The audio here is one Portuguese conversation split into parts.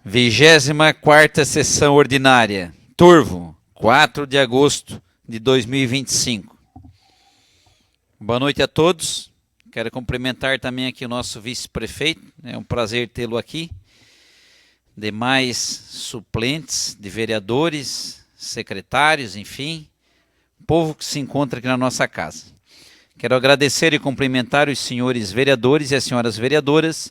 24ª sessão ordinária, Turvo, 4 de agosto de 2025. Boa noite a todos. Quero cumprimentar também aqui o nosso vice-prefeito. É um prazer tê-lo aqui. Demais suplentes de vereadores, secretários, enfim, povo que se encontra aqui na nossa casa. Quero agradecer e cumprimentar os senhores vereadores e as senhoras vereadoras,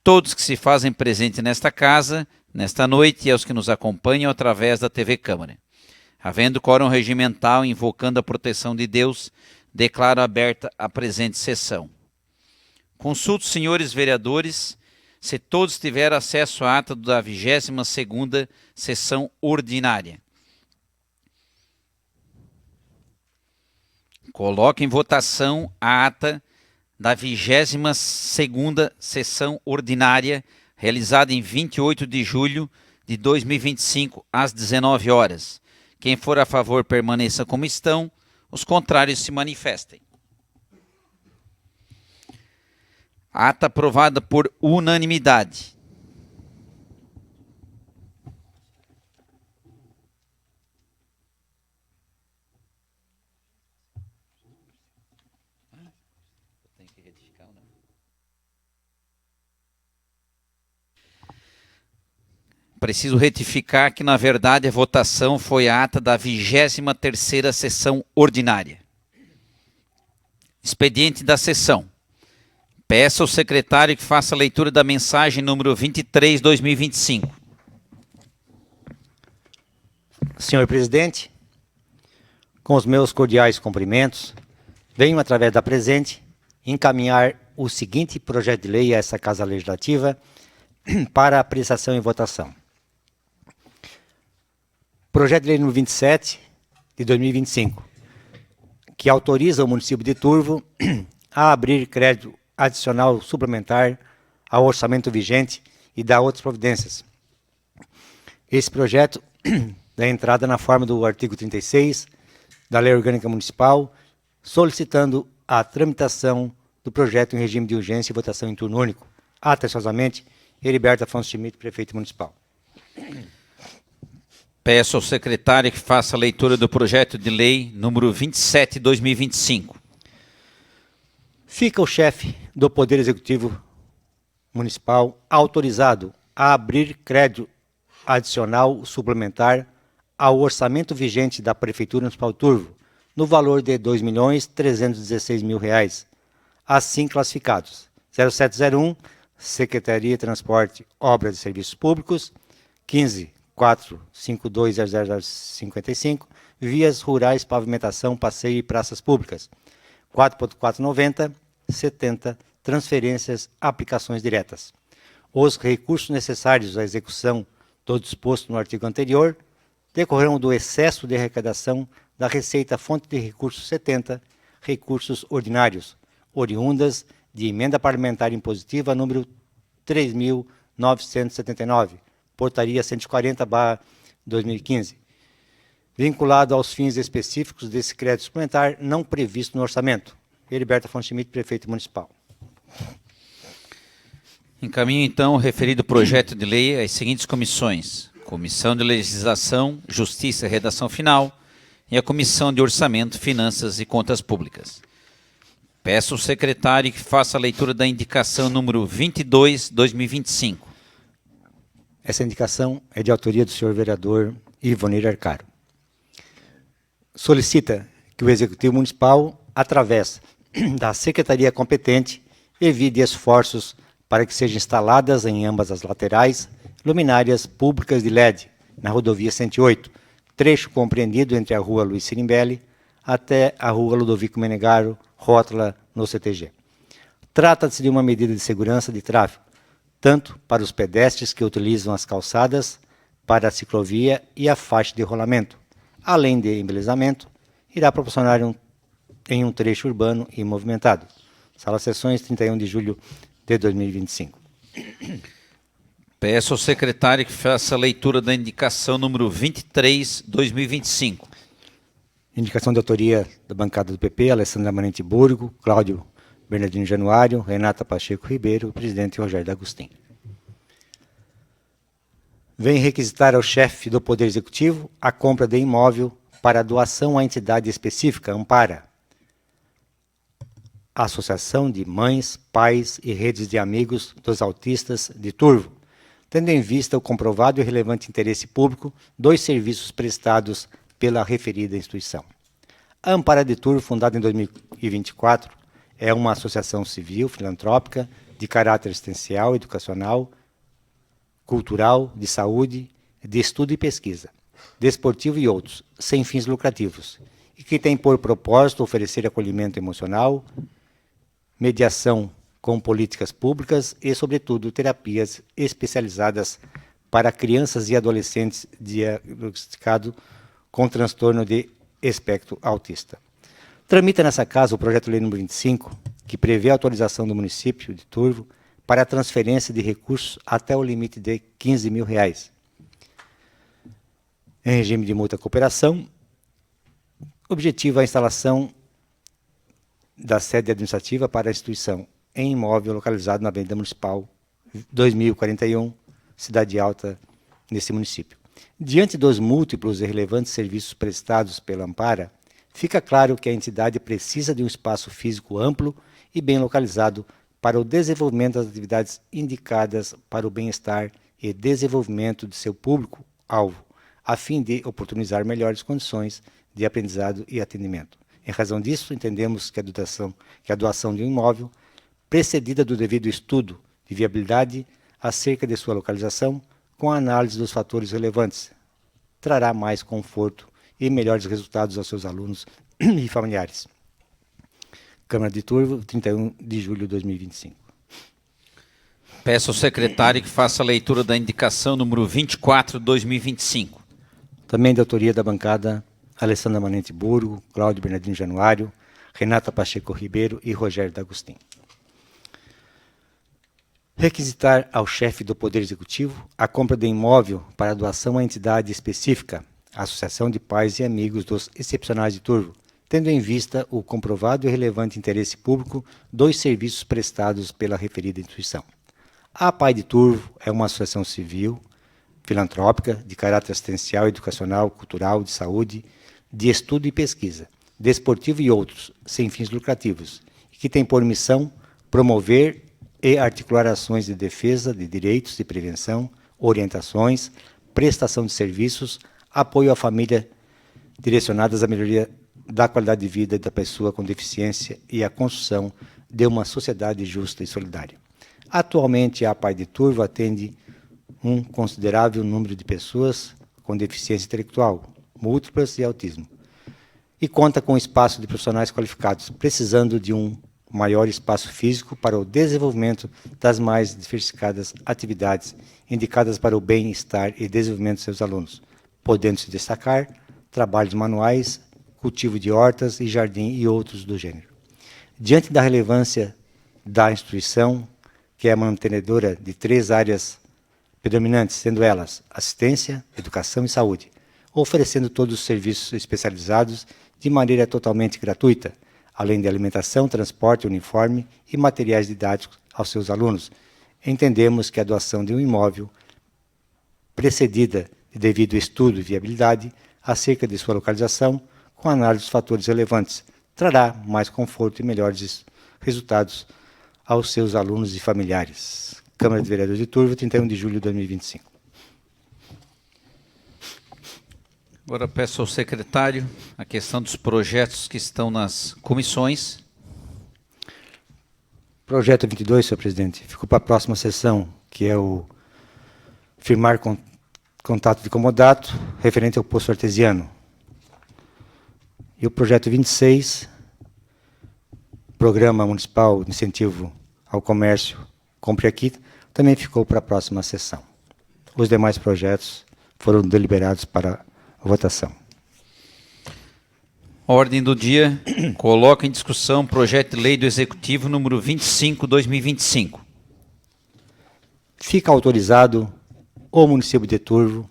todos que se fazem presente nesta casa, nesta noite, e aos que nos acompanham através da TV Câmara. Havendo quórum regimental, invocando a proteção de Deus, declaro aberta a presente sessão. Consulto os senhores vereadores, se todos tiveram acesso à ata da 22ª sessão ordinária. Coloco em votação a ata da 22ª sessão ordinária, realizada em 28 de julho de 2025, às 19 horas. Quem for a favor, permaneça como estão, os contrários se manifestem. Ata aprovada por unanimidade. Preciso retificar que, na verdade, a votação foi a ata da 23ª sessão ordinária. Expediente da sessão. Peço ao secretário que faça a leitura da mensagem número 23/2025. Senhor presidente, com os meus cordiais cumprimentos, venho, através da presente, encaminhar o seguinte projeto de lei a essa Casa Legislativa para apreciação e votação. Projeto de lei número 27 de 2025, que autoriza o município de Turvo a abrir crédito adicional suplementar ao orçamento vigente e dar outras providências. Esse projeto dá entrada na forma do artigo 36 da Lei Orgânica Municipal, solicitando a tramitação do projeto em regime de urgência e votação em turno único. Atenciosamente, Heriberto Afonso Schmidt, prefeito municipal. Peço ao secretário que faça a leitura do projeto de lei número 27/2025. Fica o chefe do Poder Executivo Municipal autorizado a abrir crédito adicional suplementar ao orçamento vigente da Prefeitura Municipal de Turvo, no valor de R$ 2.316.000, assim classificados: 0701, Secretaria de Transporte, Obras e Serviços Públicos, 15.452.0055, Vias Rurais, Pavimentação, Passeio e Praças Públicas, 4.490, 70, Transferências, Aplicações Diretas. Os recursos necessários à execução do disposto no artigo anterior decorrerão do excesso de arrecadação da Receita Fonte de Recursos 70, recursos ordinários, oriundas de Emenda Parlamentar Impositiva número 3.979, Portaria 140/2015, vinculado aos fins específicos desse crédito suplementar não previsto no orçamento. Heriberto Afonso Schmidt, prefeito municipal. Encaminho, então, o referido projeto de lei às seguintes comissões: Comissão de Legislação, Justiça e Redação Final e a Comissão de Orçamento, Finanças e Contas Públicas. Peço ao secretário que faça a leitura da indicação número 22/2025. Essa indicação é de autoria do senhor vereador Ivonir Arcaro. Solicita que o Executivo Municipal, através da Secretaria competente, evite esforços para que sejam instaladas em ambas as laterais luminárias públicas de LED na rodovia 108, trecho compreendido entre a rua Luiz Sirimbelli até a rua Ludovico Menegaro, rótula no CTG. Trata-se de uma medida de segurança de tráfego, tanto para os pedestres que utilizam as calçadas, para a ciclovia e a faixa de rolamento, além de embelezamento, irá proporcionar em um trecho urbano e movimentado. Sala Sessões, 31 de julho de 2025. Peço ao secretário que faça a leitura da indicação número 23/2025. Indicação de autoria da bancada do PP, Alessandra Manente Burgo, Cláudio Bernardino Januário, Renata Pacheco Ribeiro, presidente Rogério D'Agostinho. vem requisitar ao chefe do Poder Executivo a compra de imóvel para doação à entidade específica, Ampara, a Associação de Mães, Pais e Redes de Amigos dos Autistas de Turvo, tendo em vista o comprovado e relevante interesse público dos serviços prestados pela referida instituição. A Ampara de Turvo, fundada em 2024, é uma associação civil, filantrópica, de caráter assistencial, educacional, cultural, de saúde, de estudo e pesquisa, desportivo e outros, sem fins lucrativos, e que tem por propósito oferecer acolhimento emocional, mediação com políticas públicas e, sobretudo, terapias especializadas para crianças e adolescentes diagnosticados com transtorno de espectro autista. Tramita nessa casa o projeto de lei número 25, que prevê a autorização do município de Turvo para a transferência de recursos até o limite de R$15 mil, em regime de mútua cooperação. Objetivo a instalação da sede administrativa para a instituição em imóvel localizado na Avenida Municipal 2041, Cidade Alta, nesse município. Diante dos múltiplos e relevantes serviços prestados pela Ampara, fica claro que a entidade precisa de um espaço físico amplo e bem localizado para o desenvolvimento das atividades indicadas para o bem-estar e desenvolvimento de seu público-alvo, a fim de oportunizar melhores condições de aprendizado e atendimento. Em razão disso, entendemos que a doação de um imóvel, precedida do devido estudo de viabilidade acerca de sua localização, com a análise dos fatores relevantes, trará mais conforto e melhores resultados aos seus alunos e familiares. Câmara de Turvo, 31 de julho de 2025. Peço ao secretário que faça a leitura da indicação número 24 de 2025. Também de autoria da bancada Alessandra Manente Burgo, Cláudio Bernardino Januário, Renata Pacheco Ribeiro e Rogério D'Agostin. Requisitar ao chefe do Poder Executivo a compra de imóvel para doação à entidade específica, a Associação de Pais e Amigos dos Excepcionais de Turvo, tendo em vista o comprovado e relevante interesse público dos serviços prestados pela referida instituição. A APAI de Turvo é uma associação civil, filantrópica, de caráter assistencial, educacional, cultural, de saúde, de estudo e pesquisa, desportivo e outros, sem fins lucrativos, e que tem por missão promover e articular ações de defesa de direitos e prevenção, orientações, prestação de serviços, apoio à família direcionadas à melhoria da qualidade de vida da pessoa com deficiência e à construção de uma sociedade justa e solidária. Atualmente, a APAI de Turvo atende um considerável número de pessoas com deficiência intelectual, múltiplas e autismo, e conta com espaço de profissionais qualificados, precisando de um maior espaço físico para o desenvolvimento das mais diversificadas atividades indicadas para o bem-estar e desenvolvimento de seus alunos, podendo se destacar trabalhos manuais, cultivo de hortas e jardim e outros do gênero. Diante da relevância da instituição, que é mantenedora de 3 áreas predominantes, sendo elas assistência, educação e saúde, oferecendo todos os serviços especializados de maneira totalmente gratuita, além de alimentação, transporte, uniforme e materiais didáticos aos seus alunos. Entendemos que a doação de um imóvel, precedida de devido estudo e viabilidade acerca de sua localização, com análise dos fatores relevantes, trará mais conforto e melhores resultados aos seus alunos e familiares. Câmara de Vereadores de Turvo, 31 de julho de 2025. Agora peço ao secretário a questão dos projetos que estão nas comissões. Projeto 22, senhor presidente, ficou para a próxima sessão, que é o firmar contato de comodato referente ao poço artesiano. E o projeto 26, Programa Municipal de Incentivo ao Comércio, Compre Aqui, também ficou para a próxima sessão. Os demais projetos foram deliberados para votação. Ordem do dia, coloca em discussão o projeto de lei do Executivo número 25/2025. Fica autorizado o município de Turvo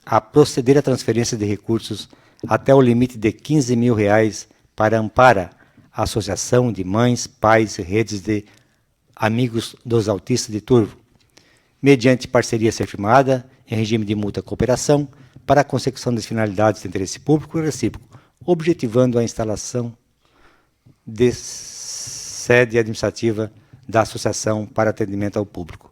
a proceder à transferência de recursos até o limite de R$15 mil para Ampara, a Associação de Mães, Pais e Redes de Amigos dos Autistas de Turvo, mediante parceria ser firmada em regime de mútua cooperação para a consecução das finalidades de interesse público e recíproco, objetivando a instalação de sede administrativa da associação para atendimento ao público.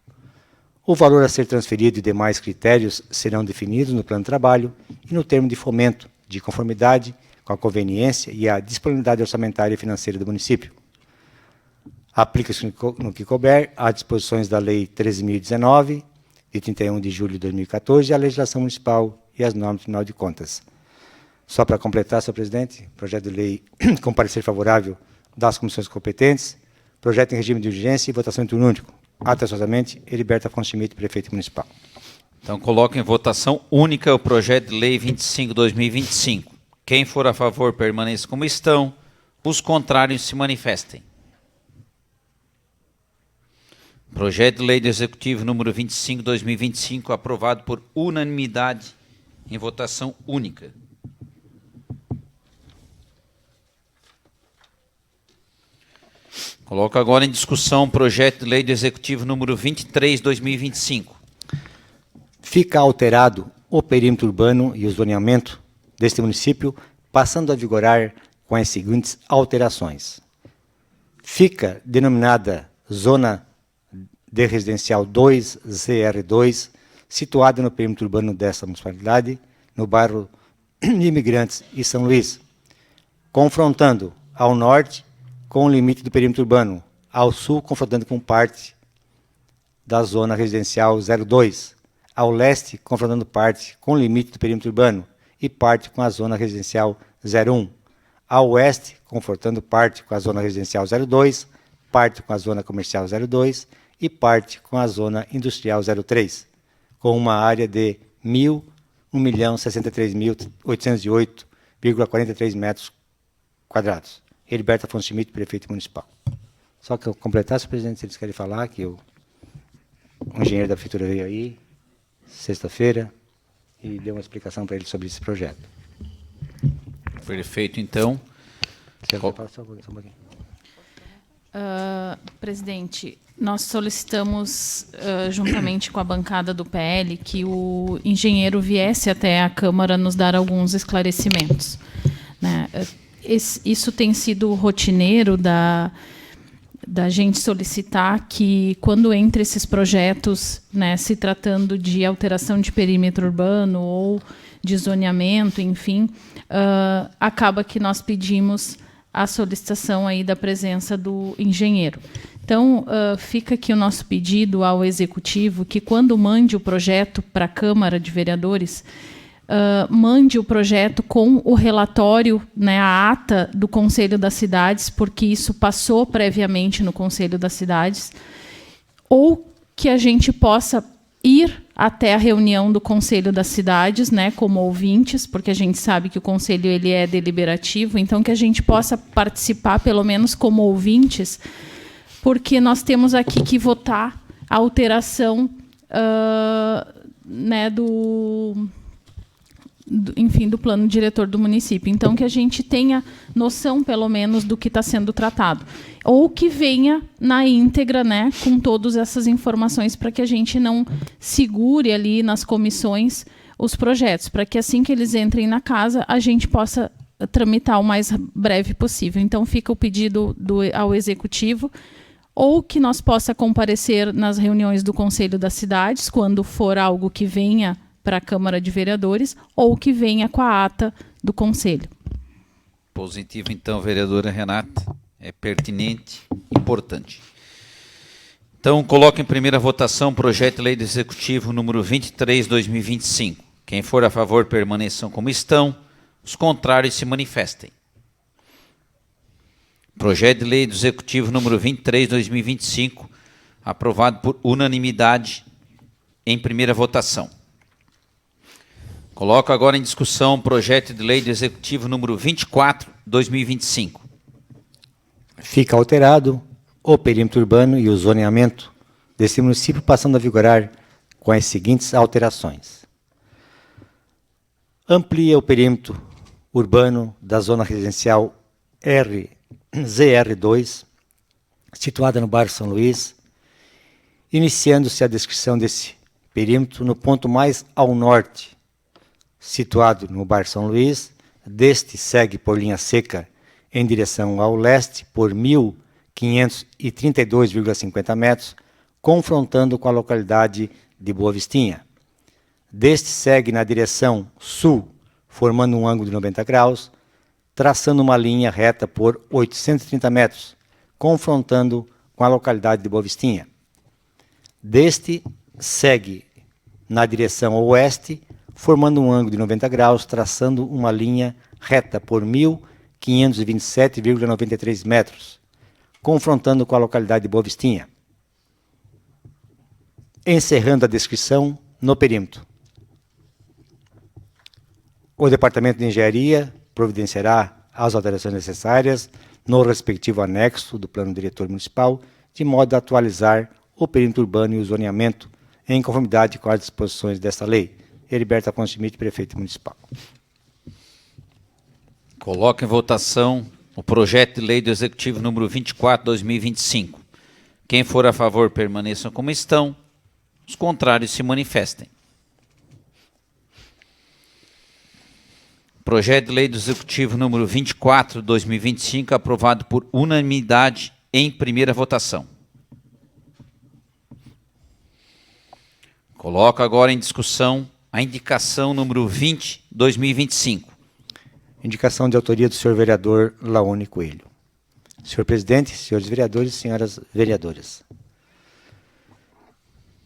O valor a ser transferido e demais critérios serão definidos no plano de trabalho e no termo de fomento, de conformidade com a conveniência e a disponibilidade orçamentária e financeira do município. Aplica-se no que couber às disposições da Lei 13.019, de 31 de julho de 2014, a legislação municipal e as normas do Tribunal de Contas. Só para completar, senhor presidente, projeto de lei com parecer favorável das comissões competentes, projeto em regime de urgência e votação em turno único. Atenciosamente, Heriberto Afonso Schmidt, prefeito municipal. Então, coloco em votação única o projeto de lei 25/2025. Quem for a favor, permaneça como estão. Os contrários se manifestem. Projeto de lei do Executivo número 25/2025, aprovado por unanimidade em votação única. Coloco agora em discussão o projeto de lei do Executivo número 23/2025. Fica alterado o perímetro urbano e o zoneamento deste município, passando a vigorar com as seguintes alterações. Fica denominada Zona de Residencial 2, ZR2, situada no perímetro urbano desta municipalidade, no bairro Imigrantes e São Luís, confrontando ao norte com o limite do perímetro urbano, ao sul confrontando com parte da Zona Residencial 02, ao leste confrontando parte com o limite do perímetro urbano e parte com a Zona Residencial 01, ao oeste confrontando parte com a Zona Residencial 02, parte com a Zona Comercial 02 e parte com a Zona Industrial 03, com uma área de 1.063.808,43 metros quadrados. Heriberto Afonso Schmidt, prefeito municipal. Só que eu completar, senhor presidente, se eles querem falar, que o engenheiro da prefeitura veio aí, sexta-feira, e deu uma explicação para ele sobre esse projeto. Perfeito, então. Presidente, nós solicitamos, juntamente com a bancada do PL, que o engenheiro viesse até a Câmara nos dar alguns esclarecimentos, né? Isso tem sido rotineiro da gente solicitar que, quando entre esses projetos, né, se tratando de alteração de perímetro urbano ou de zoneamento, enfim, acaba que nós pedimos a solicitação aí da presença do engenheiro. Então, fica aqui o nosso pedido ao Executivo que, quando mande o projeto para a Câmara de Vereadores, mande o projeto com o relatório, né, a ata do Conselho das Cidades, porque isso passou previamente no Conselho das Cidades, ou que a gente possa ir até a reunião do Conselho das Cidades, né, como ouvintes, porque a gente sabe que o Conselho ele é deliberativo, então que a gente possa participar, pelo menos como ouvintes, porque nós temos aqui que votar a alteração né, enfim, do plano diretor do município. Então, que a gente tenha noção, pelo menos, do que está sendo tratado. Ou que venha na íntegra, né, com todas essas informações, para que a gente não segure ali nas comissões os projetos, para que, assim que eles entrem na casa, a gente possa tramitar o mais breve possível. Então, fica o pedido ao Executivo, ou que nós possa comparecer nas reuniões do Conselho das Cidades, quando for algo que venha para a Câmara de Vereadores, ou que venha com a ata do Conselho. Positivo, então, vereadora Renata. É pertinente, importante. Então, coloco em primeira votação o projeto de lei do Executivo número 23/2025. Quem for a favor, permaneçam como estão. Os contrários se manifestem. Projeto de lei do Executivo número 23/2025, aprovado por unanimidade em primeira votação. Coloco agora em discussão o projeto de lei do Executivo número 24/2025. Fica alterado o perímetro urbano e o zoneamento deste município, passando a vigorar com as seguintes alterações. Amplia o perímetro urbano da zona residencial ZR2, situada no bairro São Luís, iniciando-se a descrição desse perímetro no ponto mais ao norte, situado no Bar São Luís. Deste segue por linha seca em direção ao leste por 1.532,50 metros, confrontando com a localidade de Boa Vistinha. Deste segue na direção sul, formando um ângulo de 90 graus, traçando uma linha reta por 830 metros, confrontando com a localidade de Boa Vistinha. Deste segue na direção oeste, formando um ângulo de 90 graus, traçando uma linha reta por 1.527,93 metros, confrontando com a localidade de Boa Vistinha. Encerrando a descrição no perímetro. O Departamento de Engenharia providenciará as alterações necessárias no respectivo anexo do Plano Diretor Municipal, de modo a atualizar o perímetro urbano e o zoneamento em conformidade com as disposições desta lei. Heriberto Afonso Schmidt, Prefeito Municipal. Coloco em votação o projeto de lei do Executivo número 24/2025. Quem for a favor, permaneçam como estão. Os contrários se manifestem. Projeto de lei do Executivo número 24/2025, aprovado por unanimidade em primeira votação. Coloco agora em discussão a indicação número 20/2025. Indicação de autoria do senhor vereador Laone Coelho. Senhor presidente, senhores vereadores e senhoras vereadoras.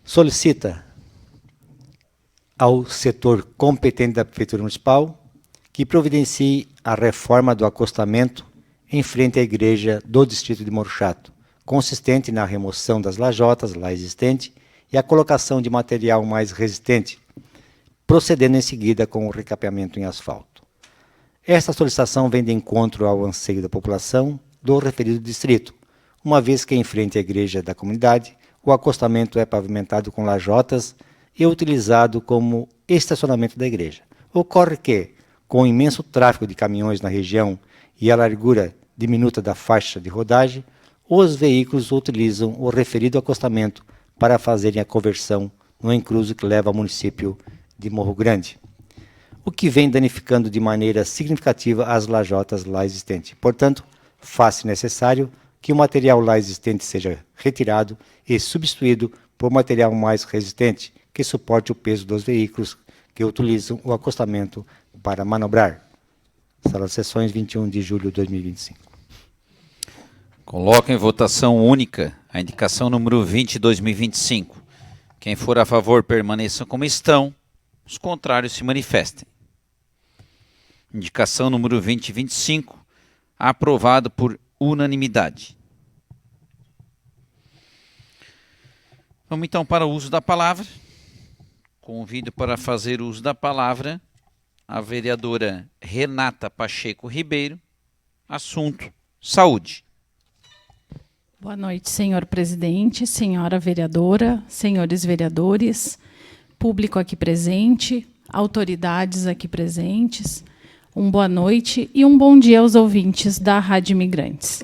Solicita ao setor competente da Prefeitura Municipal que providencie a reforma do acostamento em frente à igreja do distrito de Morro Chato, consistente na remoção das lajotas lá existente e a colocação de material mais resistente, procedendo em seguida com o recapeamento em asfalto. Esta solicitação vem de encontro ao anseio da população do referido distrito, uma vez que em frente à igreja da comunidade, o acostamento é pavimentado com lajotas e utilizado como estacionamento da igreja. Ocorre que, com o imenso tráfego de caminhões na região e a largura diminuta da faixa de rodagem, os veículos utilizam o referido acostamento para fazerem a conversão no encruzo que leva ao município de Morro Grande, o que vem danificando de maneira significativa as lajotas lá existentes. Portanto, faz-se necessário que o material lá existente seja retirado e substituído por material mais resistente, que suporte o peso dos veículos que utilizam o acostamento para manobrar. Sala de Sessões, 21 de julho de 2025. Coloco em votação única a indicação número 20/2025. Quem for a favor, permaneçam como estão. Os contrários se manifestem. Indicação número 20/25, aprovado por unanimidade. Vamos então para o uso da palavra. Convido para fazer uso da palavra a vereadora Renata Pacheco Ribeiro. Assunto: saúde. Boa noite, senhor presidente, senhora vereadora, senhores vereadores, público aqui presente, autoridades aqui presentes. Boa noite e bom dia aos ouvintes da Rádio Imigrantes.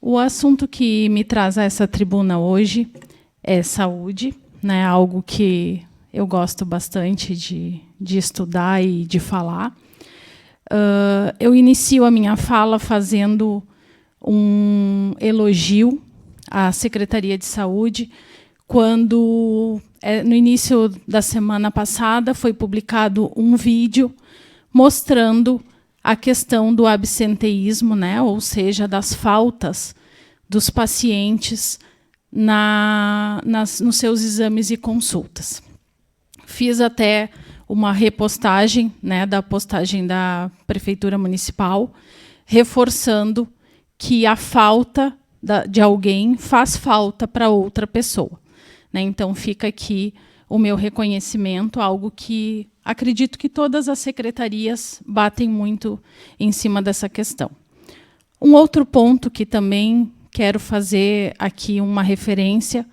O assunto que me traz a essa tribuna hoje é saúde, né? Algo que eu gosto bastante de estudar e de falar. Eu inicio a minha fala fazendo um elogio à Secretaria de Saúde, quando, no início da semana passada, foi publicado um vídeo mostrando a questão do absenteísmo, né? Ou seja, das faltas dos pacientes nos seus exames e consultas. Fiz até uma repostagem, né, da postagem da Prefeitura Municipal, reforçando que a falta de alguém faz falta para outra pessoa, né? Então, fica aqui o meu reconhecimento, algo que acredito que todas as secretarias batem muito em cima dessa questão. Um outro ponto que também quero fazer aqui uma referência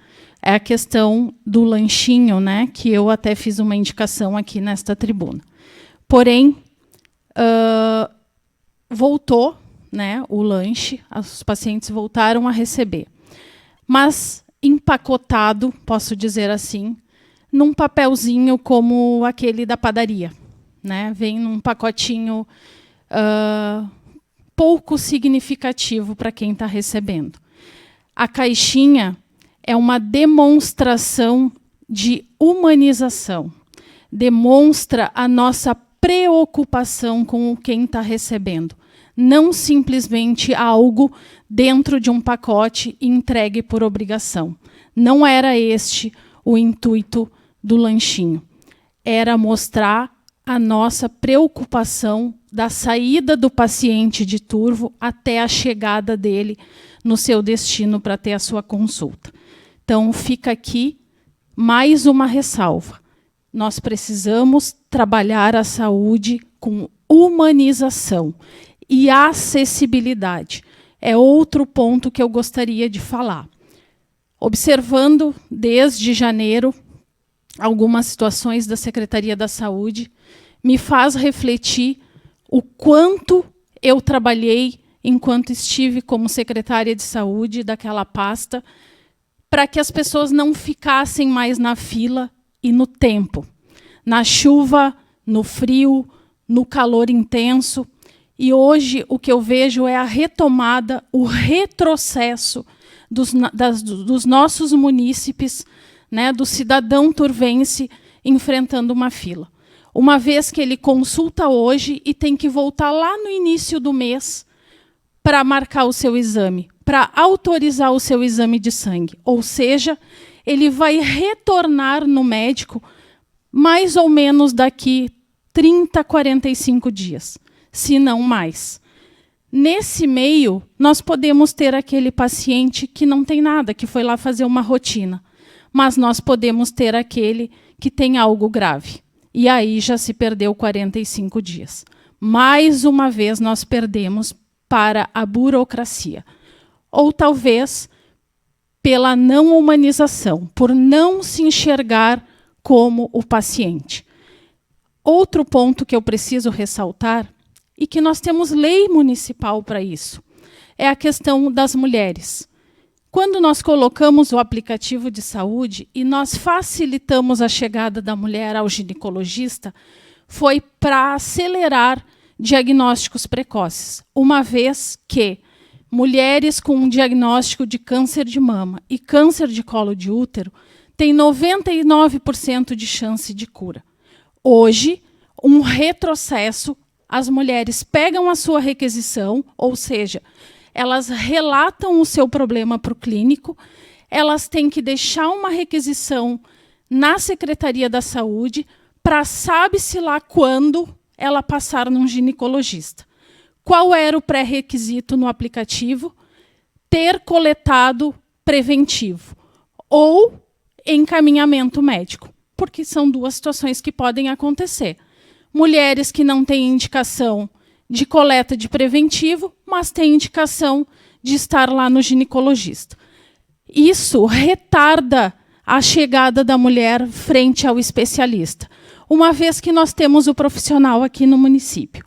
é a questão do lanchinho, né, que eu até fiz uma indicação aqui nesta tribuna. Porém, voltou, né, o lanche, os pacientes voltaram a receber. Mas empacotado, posso dizer assim, num papelzinho como aquele da padaria, né? Vem num pacotinho pouco significativo para quem está recebendo. A caixinha é uma demonstração de humanização, demonstra a nossa preocupação com quem está recebendo, não simplesmente algo dentro de um pacote entregue por obrigação. Não era este o intuito do lanchinho. Era mostrar a nossa preocupação da saída do paciente de Turvo até a chegada dele no seu destino para ter a sua consulta. Então, fica aqui mais uma ressalva. Nós precisamos trabalhar a saúde com humanização e acessibilidade. É outro ponto que eu gostaria de falar. Observando desde janeiro algumas situações da Secretaria da Saúde, me faz refletir o quanto eu trabalhei enquanto estive como secretária de saúde daquela pasta, para que as pessoas não ficassem mais na fila e no tempo, na chuva, no frio, no calor intenso. E hoje o que eu vejo é a retomada, o retrocesso dos nossos munícipes, né, do cidadão turvense enfrentando uma fila. Uma vez que ele consulta hoje e tem que voltar lá no início do mês para marcar o seu exame, para autorizar o seu exame de sangue. Ou seja, ele vai retornar no médico mais ou menos daqui 30, 45 dias, se não mais. Nesse meio, nós podemos ter aquele paciente que não tem nada, que foi lá fazer uma rotina, mas nós podemos ter aquele que tem algo grave. E aí já se perdeu 45 dias. Mais uma vez nós perdemos para a burocracia. Ou talvez pela não humanização, por não se enxergar como o paciente. Outro ponto que eu preciso ressaltar, e que nós temos lei municipal para isso, é a questão das mulheres. Quando nós colocamos o aplicativo de saúde e nós facilitamos a chegada da mulher ao ginecologista, foi para acelerar diagnósticos precoces, uma vez que mulheres com um diagnóstico de câncer de mama e câncer de colo de útero têm 99% de chance de cura. Hoje, um retrocesso, as mulheres pegam a sua requisição, ou seja, elas relatam o seu problema para o clínico, elas têm que deixar uma requisição na Secretaria da Saúde para sabe-se lá quando ela passar num ginecologista. Qual era o pré-requisito no aplicativo? Ter coletado preventivo ou encaminhamento médico, porque são duas situações que podem acontecer. Mulheres que não têm indicação de coleta de preventivo, mas têm indicação de estar lá no ginecologista. Isso retarda a chegada da mulher frente ao especialista, uma vez que nós temos o profissional aqui no município.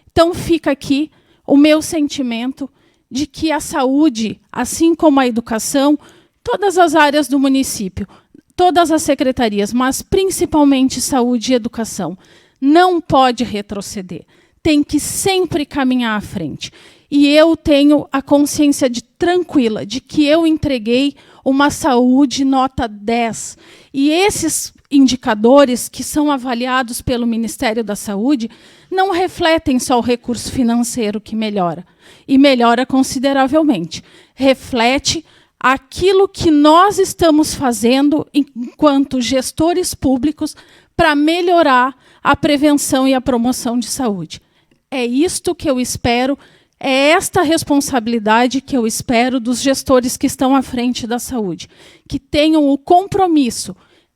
Então, fica aqui o meu sentimento de que a saúde, assim como a educação, todas as áreas do município, todas as secretarias, mas principalmente saúde e educação, não pode retroceder. Tem que sempre caminhar à frente. E eu tenho a consciência tranquila de que eu entreguei uma saúde nota 10. E esses indicadores que são avaliados pelo Ministério da Saúde não refletem só o recurso financeiro que melhora, e melhora consideravelmente. Reflete aquilo que nós estamos fazendo enquanto gestores públicos para melhorar a prevenção e a promoção de saúde. É isto que eu espero, é esta responsabilidade que eu espero dos gestores que estão à frente da saúde, que tenham o compromisso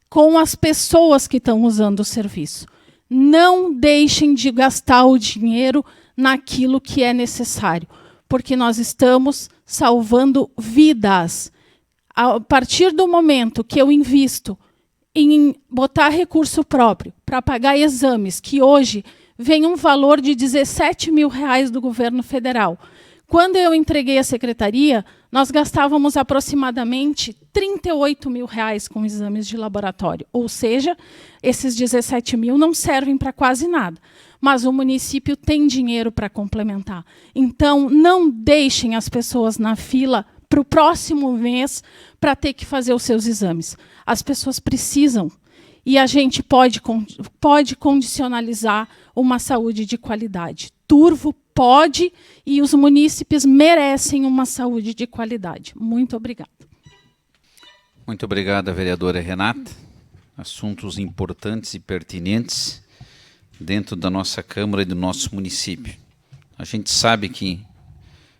com as pessoas que estão usando o serviço. Não deixem de gastar o dinheiro naquilo que é necessário, porque nós estamos salvando vidas. A partir do momento que eu invisto em botar recurso próprio para pagar exames, que hoje vem um valor de R$17 mil do governo federal, Quando eu entreguei a secretaria, nós gastávamos aproximadamente R$ 38 mil com exames de laboratório. Ou seja, esses 17 mil não servem para quase nada. Mas o município tem dinheiro para complementar. Então, não deixem as pessoas na fila para o próximo mês para ter que fazer os seus exames. As pessoas precisam. E a gente pode condicionalizar uma saúde de qualidade. Turvo pode e os munícipes merecem uma saúde de qualidade. Muito obrigada. Muito obrigada, vereadora Renata. Assuntos importantes e pertinentes dentro da nossa Câmara e do nosso município. A gente sabe que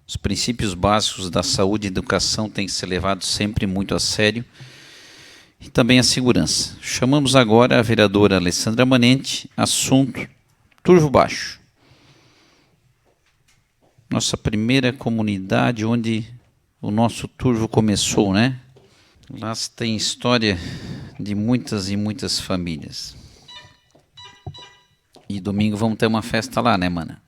os princípios básicos da saúde e educação têm que ser levados sempre muito a sério, e também a segurança. Chamamos agora a vereadora Alessandra Manente, assunto Turvo Baixo. Nossa primeira comunidade onde o nosso Turvo começou, né? Lá tem história de muitas e muitas famílias. E domingo vamos ter uma festa lá, né, mana?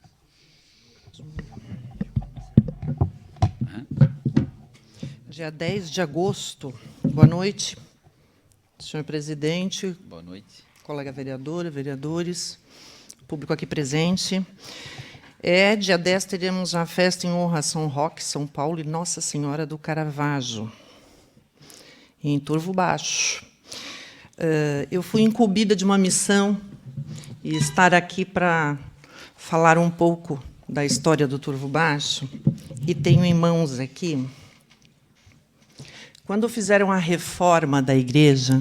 Dia 10 de agosto. Boa noite, senhor presidente. Boa noite. Colega vereadora, vereadores, público aqui presente. Dia 10 teremos a festa em honra a São Roque, São Paulo e Nossa Senhora do Caravaggio, em Turvo Baixo. Eu fui incumbida de uma missão e estar aqui para falar um pouco da história do Turvo Baixo, e tenho em mãos aqui. Quando fizeram a reforma da igreja,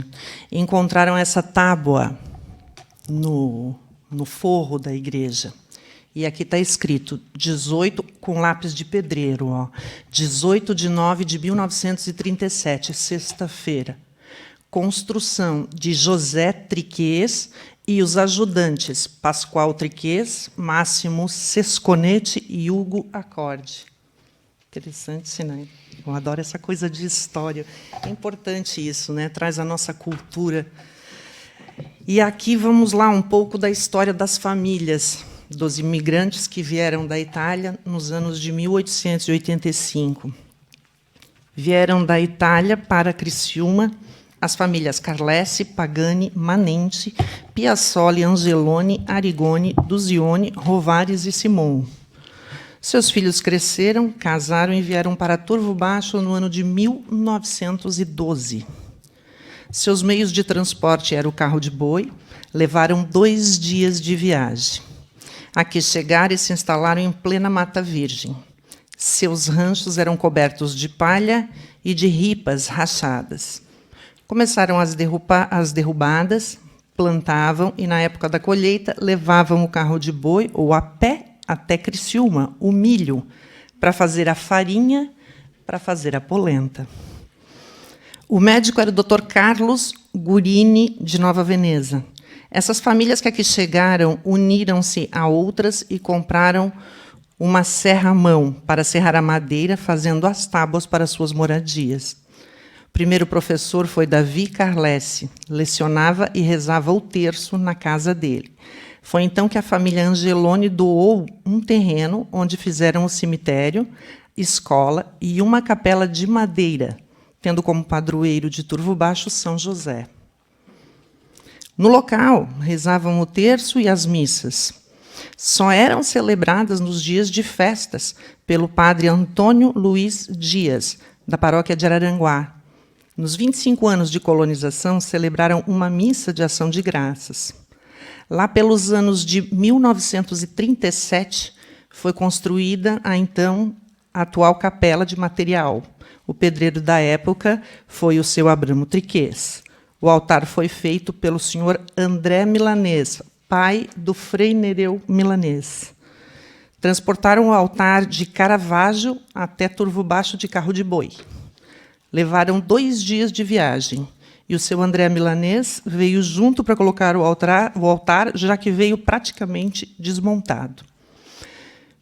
encontraram essa tábua no forro da igreja. E aqui está escrito 18, com lápis de pedreiro, ó, 18 de 9 de 1937, sexta-feira. Construção de José Triquês e os ajudantes Pascoal Triquês, Máximo Sesconete e Hugo Acorde. Interessante, né? Eu adoro essa coisa de história. É importante isso, né? Traz a nossa cultura. E aqui vamos lá um pouco da história das famílias, dos imigrantes que vieram da Itália nos anos de 1885. Vieram da Itália para Criciúma as famílias Carlesse, Pagani, Manente, Piazzoli, Angeloni, Arigoni, Duzione, Rovares e Simon. Seus filhos cresceram, casaram e vieram para Turvo Baixo no ano de 1912. Seus meios de transporte eram o carro de boi, levaram 2 dias de viagem. Aqui chegaram e se instalaram em plena Mata Virgem. Seus ranchos eram cobertos de palha e de ripas rachadas. Começaram as derrubadas, plantavam e, na época da colheita, levavam o carro de boi ou a pé até Criciúma, o milho, para fazer a farinha, para fazer a polenta. O médico era o Dr. Carlos Gurini, de Nova Veneza. Essas famílias que aqui chegaram uniram-se a outras e compraram uma serra-mão para serrar a madeira, fazendo as tábuas para suas moradias. O primeiro professor foi Davi Carlesse, lecionava e rezava o terço na casa dele. Foi então que a família Angeloni doou um terreno onde fizeram o cemitério, escola e uma capela de madeira, tendo como padroeiro de Turvo Baixo São José. No local, rezavam o terço e as missas. Só eram celebradas nos dias de festas pelo padre Antônio Luiz Dias, da paróquia de Araranguá. Nos 25 anos de colonização, celebraram uma missa de ação de graças. Lá pelos anos de 1937, foi construída a então atual capela de material. O pedreiro da época foi o seu Abramo Triquês. O altar foi feito pelo senhor André Milanês, pai do Frei Nereu Milanês. Transportaram o altar de Caravaggio até Turvo Baixo de carro de boi. Levaram 2 dias de viagem. E o seu André Milanês veio junto para colocar o altar, já que veio praticamente desmontado.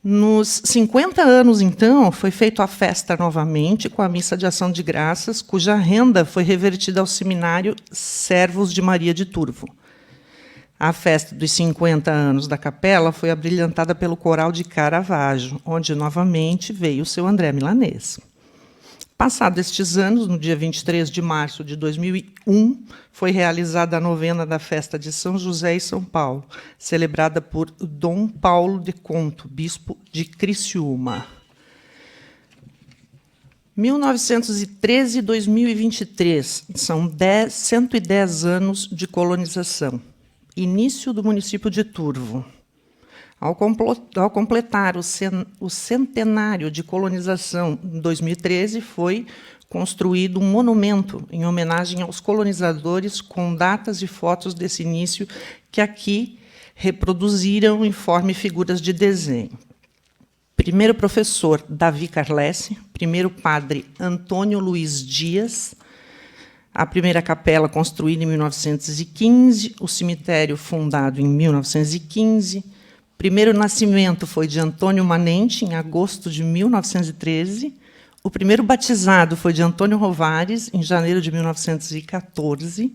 Nos 50 anos, então, foi feita a festa novamente, com a missa de ação de graças, cuja renda foi revertida ao seminário Servos de Maria de Turvo. A festa dos 50 anos da capela foi abrilhantada pelo coral de Caravaggio, onde novamente veio o seu André Milanês. Passados estes anos, no dia 23 de março de 2001, foi realizada a novena da festa de São José e São Paulo, celebrada por Dom Paulo de Conto, bispo de Criciúma. 1913 e 2023 são 110 anos de colonização. Início do município de Turvo. Ao completar o centenário de colonização em 2013, foi construído um monumento em homenagem aos colonizadores com datas e fotos desse início que aqui reproduziram em forma e figuras de desenho. Primeiro professor Davi Carlesse, primeiro padre Antônio Luiz Dias, a primeira capela construída em 1915, o cemitério fundado em 1915, primeiro nascimento foi de Antônio Manente, em agosto de 1913. O primeiro batizado foi de Antônio Rovares, em janeiro de 1914.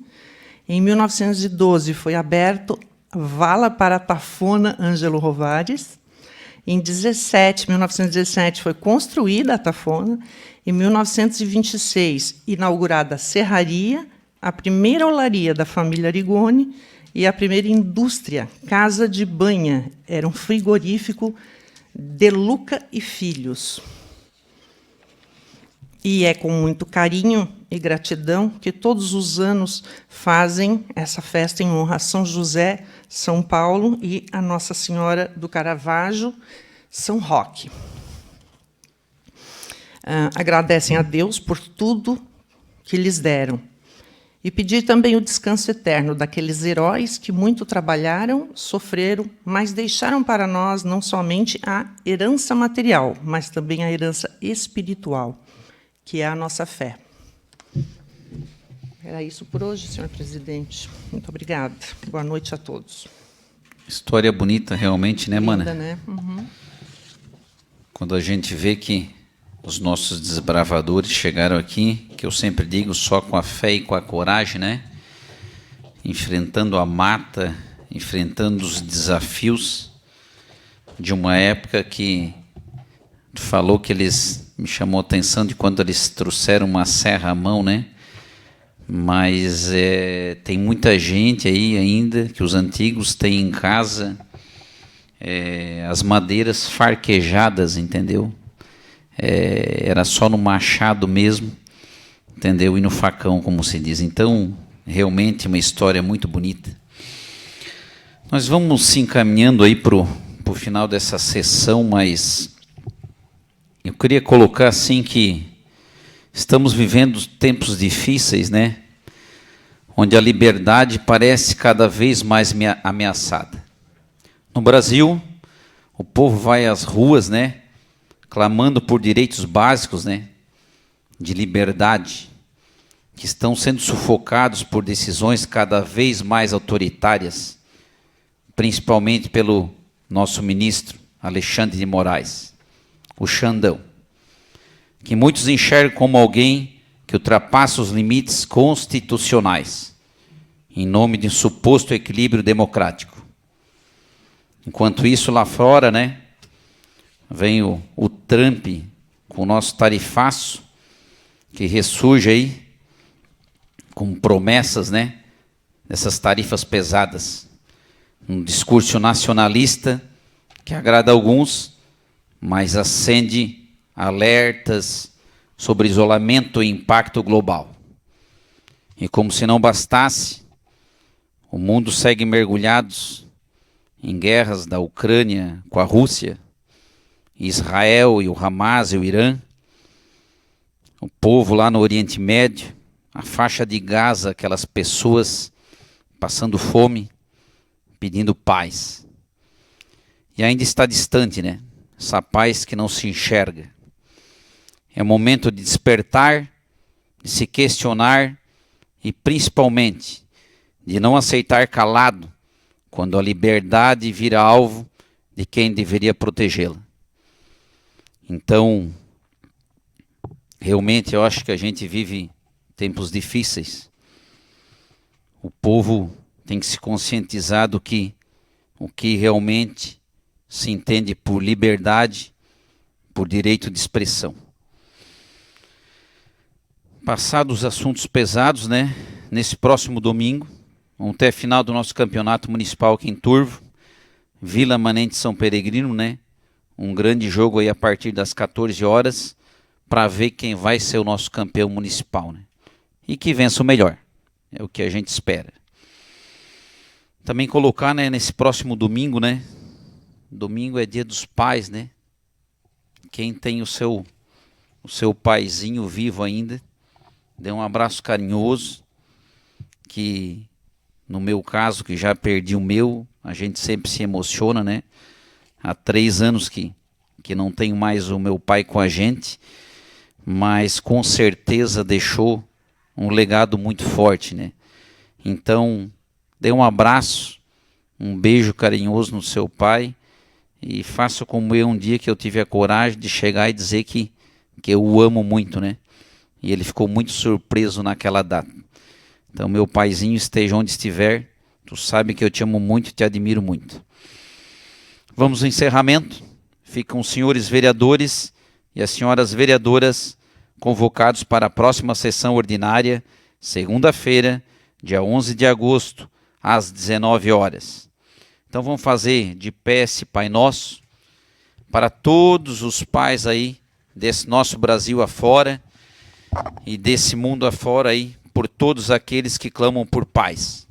Em 1912, foi aberto Vala para Tafona Ângelo Rovares. Em 1917, foi construída a Tafona. Em 1926, inaugurada a Serraria, a primeira olaria da família Arigoni, e a primeira indústria, Casa de Banha, era um frigorífico de Luca e Filhos. E é com muito carinho e gratidão que todos os anos fazem essa festa em honra a São José, São Paulo e a Nossa Senhora do Caravaggio, São Roque. Agradecem a Deus por tudo que lhes deram. E pedir também o descanso eterno daqueles heróis que muito trabalharam, sofreram, mas deixaram para nós não somente a herança material, mas também a herança espiritual, que é a nossa fé. Era isso por hoje, senhor presidente. Muito obrigada. Boa noite a todos. História bonita, realmente, né, Mana? Linda, né? Uhum. Quando a gente vê que os nossos desbravadores chegaram aqui, que eu sempre digo, só com a fé e com a coragem, né? Enfrentando a mata, enfrentando os desafios de uma época que falou que eles, me chamou a atenção de quando eles trouxeram uma serra à mão, né? Mas tem muita gente aí ainda, que os antigos têm em casa, as madeiras farquejadas, entendeu? Era só no machado mesmo, entendeu? E no facão, como se diz. Então, realmente uma história muito bonita. Nós vamos se encaminhando aí para o final dessa sessão, mas eu queria colocar assim que estamos vivendo tempos difíceis, né? Onde a liberdade parece cada vez mais ameaçada. No Brasil, o povo vai às ruas, né? Clamando por direitos básicos, né, de liberdade, que estão sendo sufocados por decisões cada vez mais autoritárias, principalmente pelo nosso ministro Alexandre de Moraes, o Xandão, que muitos enxergam como alguém que ultrapassa os limites constitucionais, em nome de um suposto equilíbrio democrático. Enquanto isso, lá fora, né, vem o Trump com o nosso tarifaço, que ressurge aí com promessas, né, dessas tarifas pesadas. Um discurso nacionalista que agrada a alguns, mas acende alertas sobre isolamento e impacto global. E como se não bastasse, o mundo segue mergulhados em guerras da Ucrânia com a Rússia, Israel e o Hamas e o Irã, o povo lá no Oriente Médio, a faixa de Gaza, aquelas pessoas passando fome, pedindo paz. E ainda está distante, né? Essa paz que não se enxerga. É o momento de despertar, de se questionar e principalmente de não aceitar calado quando a liberdade vira alvo de quem deveria protegê-la. Então, realmente eu acho que a gente vive tempos difíceis. O povo tem que se conscientizar do que o que realmente se entende por liberdade, por direito de expressão. Passados os assuntos pesados, né? Nesse próximo domingo, vamos ter a final do nosso campeonato municipal aqui em Turvo, Vila Manente São Peregrino, né? Um grande jogo aí a partir das 14 horas, para ver quem vai ser o nosso campeão municipal, né? E que vença o melhor, é o que a gente espera. Também colocar, né, nesse próximo domingo, né? Domingo é dia dos pais, né? Quem tem o seu paizinho vivo ainda, dê um abraço carinhoso, que no meu caso, que já perdi o meu, a gente sempre se emociona, né? Há 3 anos que não tenho mais o meu pai com a gente, mas com certeza deixou um legado muito forte, né? Então, dê um abraço, um beijo carinhoso no seu pai e faça como eu um dia que eu tive a coragem de chegar e dizer que eu o amo muito, né? E ele ficou muito surpreso naquela data. Então, meu paizinho, esteja onde estiver, tu sabe que eu te amo muito e te admiro muito. Vamos ao encerramento. Ficam os senhores vereadores e as senhoras vereadoras convocados para a próxima sessão ordinária, segunda-feira, dia 11 de agosto, às 19 horas. Então vamos fazer de pé esse Pai Nosso para todos os pais aí desse nosso Brasil afora e desse mundo afora aí, por todos aqueles que clamam por paz.